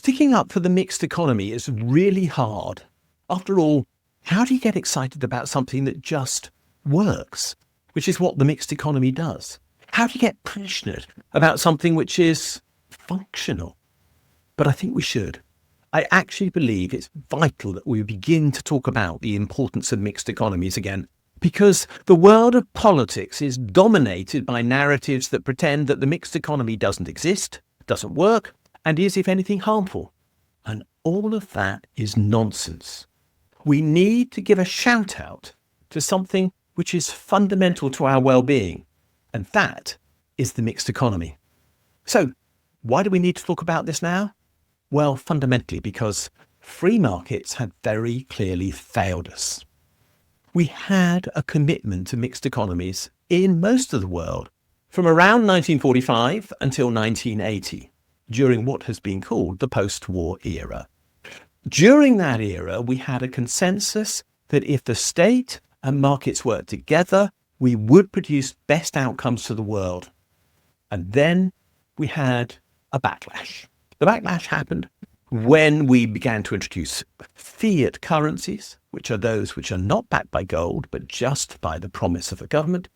Sticking up for the mixed economy is really hard. After all, how do you get excited about something that just works, which is what the mixed economy does? How do you get passionate about something which is functional? But I think we should. I actually believe it's vital that we begin to talk about the importance of mixed economies again, because the world of politics is dominated by narratives that pretend that the mixed economy doesn't exist, doesn't work, and is, if anything, harmful. And all of that is nonsense. We need to give a shout out to something which is fundamental to our well-being, and that is the mixed economy. So, why do we need to talk about this now? Well, fundamentally because free markets had very clearly failed us. We had a commitment to mixed economies in most of the world from around 1945 until 1980, during what has been called the post-war era. During that era, we had a consensus that if the state and markets worked together, we would produce best outcomes for the world. And then we had a backlash. The backlash happened when we began to introduce fiat currencies, which are those which are not backed by gold, but just by the promise of a government.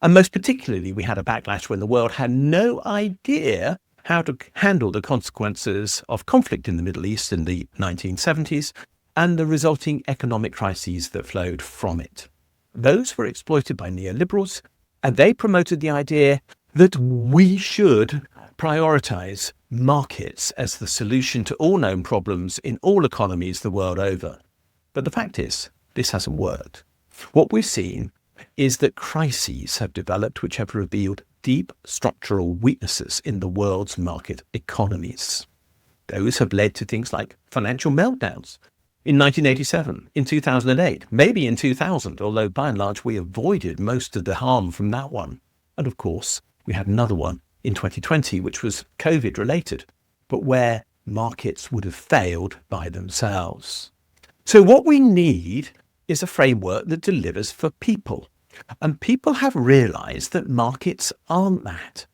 And most particularly, we had a backlash when the world had no idea how to handle the consequences of conflict in the Middle East in the 1970s and the resulting economic crises that flowed from it. Those were exploited by neoliberals, and they promoted the idea that we should prioritize markets as the solution to all known problems in all economies the world over. But the fact is, this hasn't worked. What we've seen is that crises have developed which have revealed deep structural weaknesses in the world's market economies. Those have led to things like financial meltdowns in 1987, in 2008, maybe in 2000, although by and large we avoided most of the harm from that one. And of course, we had another one in 2020, which was COVID related, but where markets would have failed by themselves. So what we need is a framework that delivers for people. And people have realized that markets aren't that.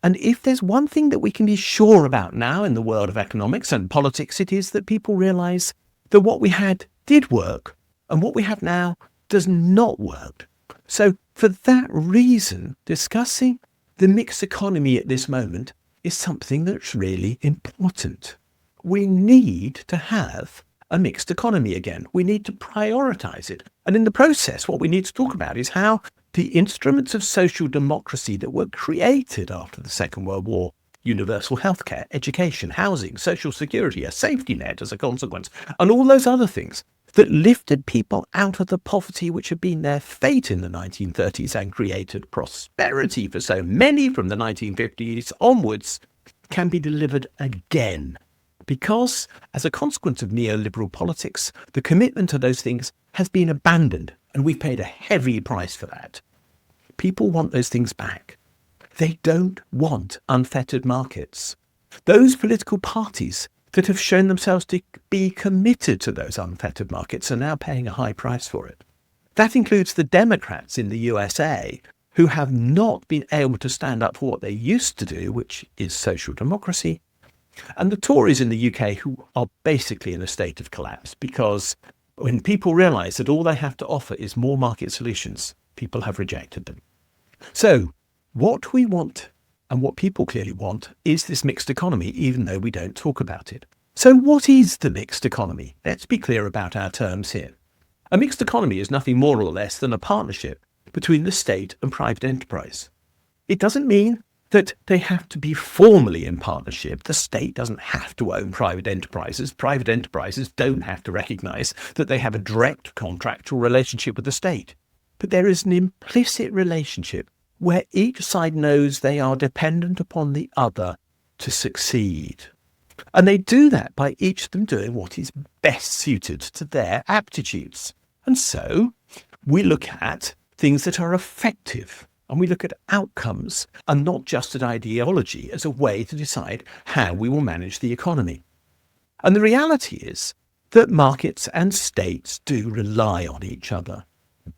And if there's one thing that we can be sure about now in the world of economics and politics, it is that people realize that what we had did work and what we have now does not work. So for that reason, discussing the mixed economy at this moment is something that's really important. We need to have a mixed economy again. We need to prioritize it. And in the process, what we need to talk about is how the instruments of social democracy that were created after the Second World War, universal healthcare, education, housing, social security, a safety net as a consequence, and all those other things that lifted people out of the poverty which had been their fate in the 1930s and created prosperity for so many from the 1950s onwards, can be delivered again. Because, as a consequence of neoliberal politics, the commitment to those things has been abandoned, and we've paid a heavy price for that. People want those things back. They don't want unfettered markets. Those political parties that have shown themselves to be committed to those unfettered markets are now paying a high price for it. That includes the Democrats in the USA, who have not been able to stand up for what they used to do, which is social democracy, and the Tories in the UK, who are basically in a state of collapse, because when people realise that all they have to offer is more market solutions, people have rejected them. So what we want, and what people clearly want, is this mixed economy, even though we don't talk about it. So what is the mixed economy? Let's be clear about our terms here. A mixed economy is nothing more or less than a partnership between the state and private enterprise. It doesn't mean that they have to be formally in partnership. The state doesn't have to own private enterprises. Private enterprises don't have to recognise that they have a direct contractual relationship with the state. But there is an implicit relationship where each side knows they are dependent upon the other to succeed. And they do that by each of them doing what is best suited to their aptitudes. And so we look at things that are effective, and we look at outcomes and not just at ideology as a way to decide how we will manage the economy. And the reality is that markets and states do rely on each other.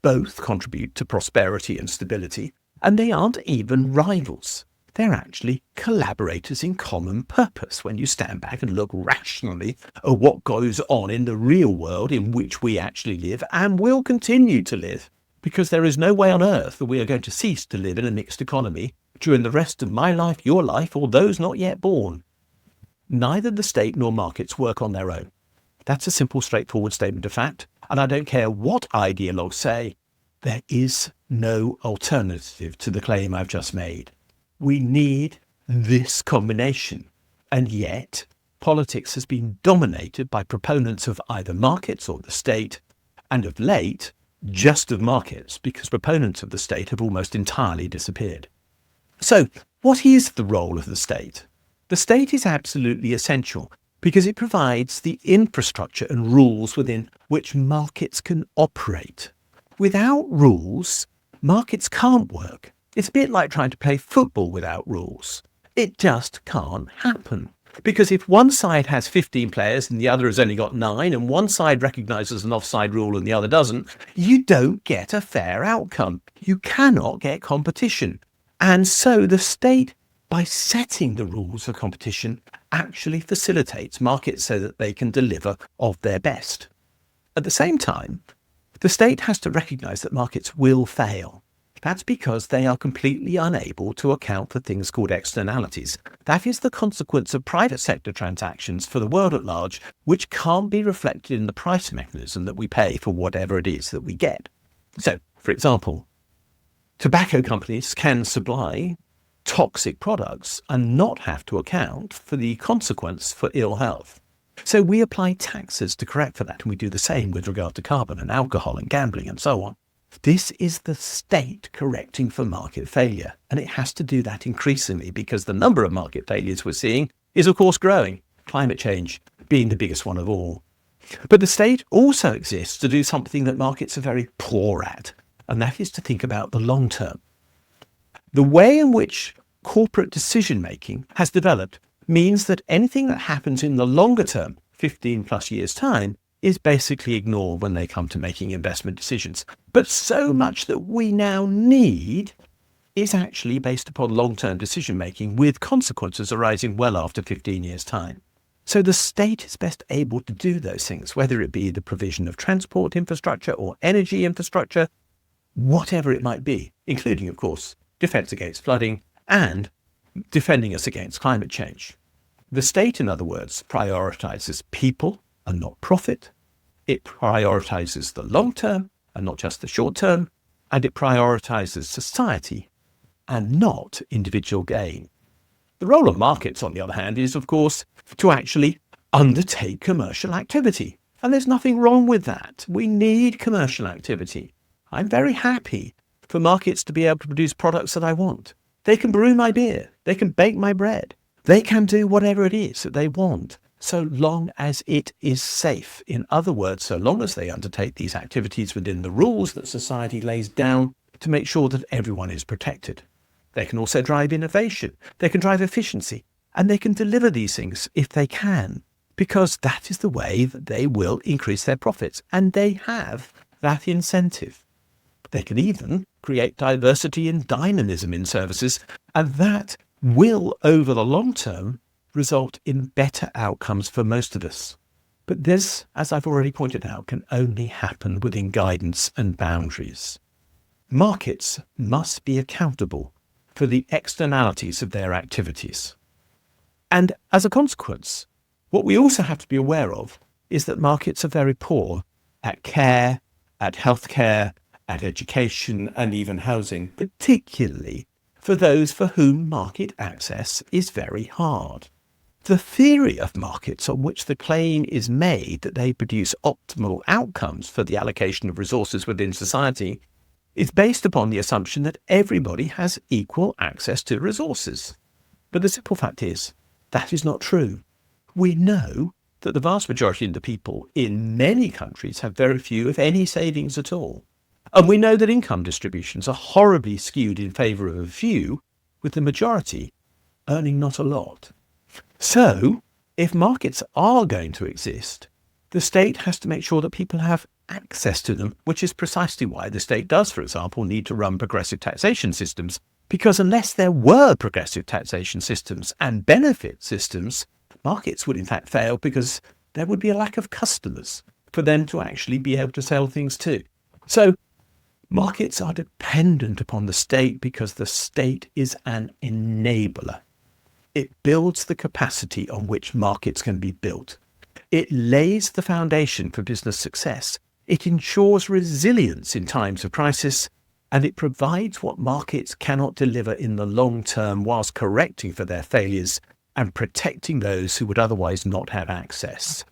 Both contribute to prosperity and stability, and they aren't even rivals. they're actually collaborators in common purpose when you stand back and look rationally at what goes on in the real world in which we actually live and will continue to live, because there is no way on earth that we are going to cease to live in a mixed economy during the rest of my life, your life, or those not yet born. Neither the state nor markets work on their own. That's a simple, straightforward statement of fact, and I don't care what ideologues say, there is no alternative to the claim I've just made. We need this combination, and yet politics has been dominated by proponents of either markets or the state, and of late, just of markets, because proponents of the state have almost entirely disappeared. So, what is the role of the state? The state is absolutely essential because it provides the infrastructure and rules within which markets can operate. Without rules, markets can't work. It's a bit like trying to play football without rules. It just can't happen. Because if one side has 15 players and the other has only got 9, and one side recognises an offside rule and the other doesn't, you don't get a fair outcome. You cannot get competition. And so the state, by setting the rules of competition, actually facilitates markets so that they can deliver of their best. At the same time, the state has to recognise that markets will fail. That's because they are completely unable to account for things called externalities. That is the consequence of private sector transactions for the world at large, which can't be reflected in the price mechanism that we pay for whatever it is that we get. So, for example, tobacco companies can supply toxic products and not have to account for the consequence for ill health. So we apply taxes to correct for that, and we do the same with regard to carbon and alcohol and gambling and so on. This is the state correcting for market failure, and it has to do that increasingly because the number of market failures we're seeing is of course growing, climate change being the biggest one of all. But the state also exists to do something that markets are very poor at, and that is to think about the long term. The way in which corporate decision-making has developed means that anything that happens in the longer term, 15 plus years' time, is basically ignored when they come to making investment decisions. But so much that we now need is actually based upon long-term decision-making with consequences arising well after 15 years' time. So the state is best able to do those things, whether it be the provision of transport infrastructure or energy infrastructure, whatever it might be, including, of course, defence against flooding and defending us against climate change. The state, in other words, prioritises people and not profit. It prioritises the long term and not just the short term. And it prioritises society and not individual gain. The role of markets, on the other hand, is, of course, to actually undertake commercial activity. And there's nothing wrong with that. We need commercial activity. I'm very happy for markets to be able to produce products that I want. They can brew my beer. They can bake my bread. They can do whatever it is that they want, so long as it is safe. In other words, so long as they undertake these activities within the rules that society lays down to make sure that everyone is protected. They can also drive innovation. They can drive efficiency. And they can deliver these things if they can, because that is the way that they will increase their profits. And they have that incentive. They can even create diversity and dynamism in services, and that will, over the long term, result in better outcomes for most of us. But this, as I've already pointed out, can only happen within guidance and boundaries. Markets must be accountable for the externalities of their activities. And as a consequence, what we also have to be aware of is that markets are very poor at care, at healthcare, at education and even housing, particularly for those for whom market access is very hard. The theory of markets on which the claim is made that they produce optimal outcomes for the allocation of resources within society is based upon the assumption that everybody has equal access to resources. But the simple fact is, that is not true. We know that the vast majority of the people in many countries have very few, if any, savings at all. And we know that income distributions are horribly skewed in favour of a few, with the majority earning not a lot. So, if markets are going to exist, the state has to make sure that people have access to them, which is precisely why the state does, for example, need to run progressive taxation systems Because unless there were progressive taxation systems and benefit systems, markets would in fact fail because there would be a lack of customers for them to actually be able to sell things to. So markets are dependent upon the state because the state is an enabler. It builds the capacity on which markets can be built. It lays the foundation for business success. It ensures resilience in times of crisis, and it provides what markets cannot deliver in the long term whilst correcting for their failures and protecting those who would otherwise not have access.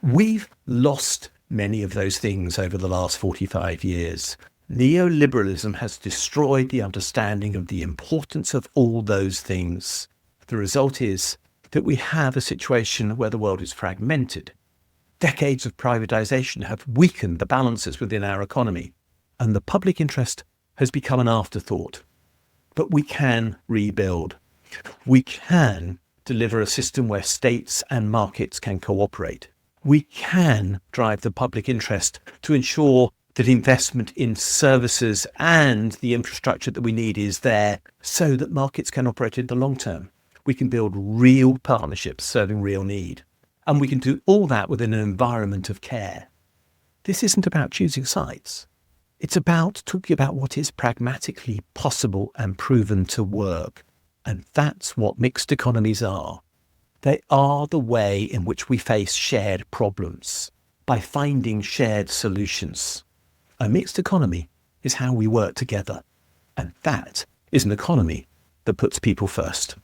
We've lost many of those things over the last 45 years. Neoliberalism has destroyed the understanding of the importance of all those things. The result is that we have a situation where the world is fragmented. Decades of privatization have weakened the balances within our economy, and the public interest has become an afterthought. But we can rebuild. We can deliver a system where states and markets can cooperate. We can drive the public interest to ensure that investment in services and the infrastructure that we need is there so that markets can operate in the long term. We can build real partnerships serving real need. And we can do all that within an environment of care. This isn't about choosing sides. It's about talking about what is pragmatically possible and proven to work. And that's what mixed economies are. They are the way in which we face shared problems by finding shared solutions. A mixed economy is how we work together. And that is an economy that puts people first.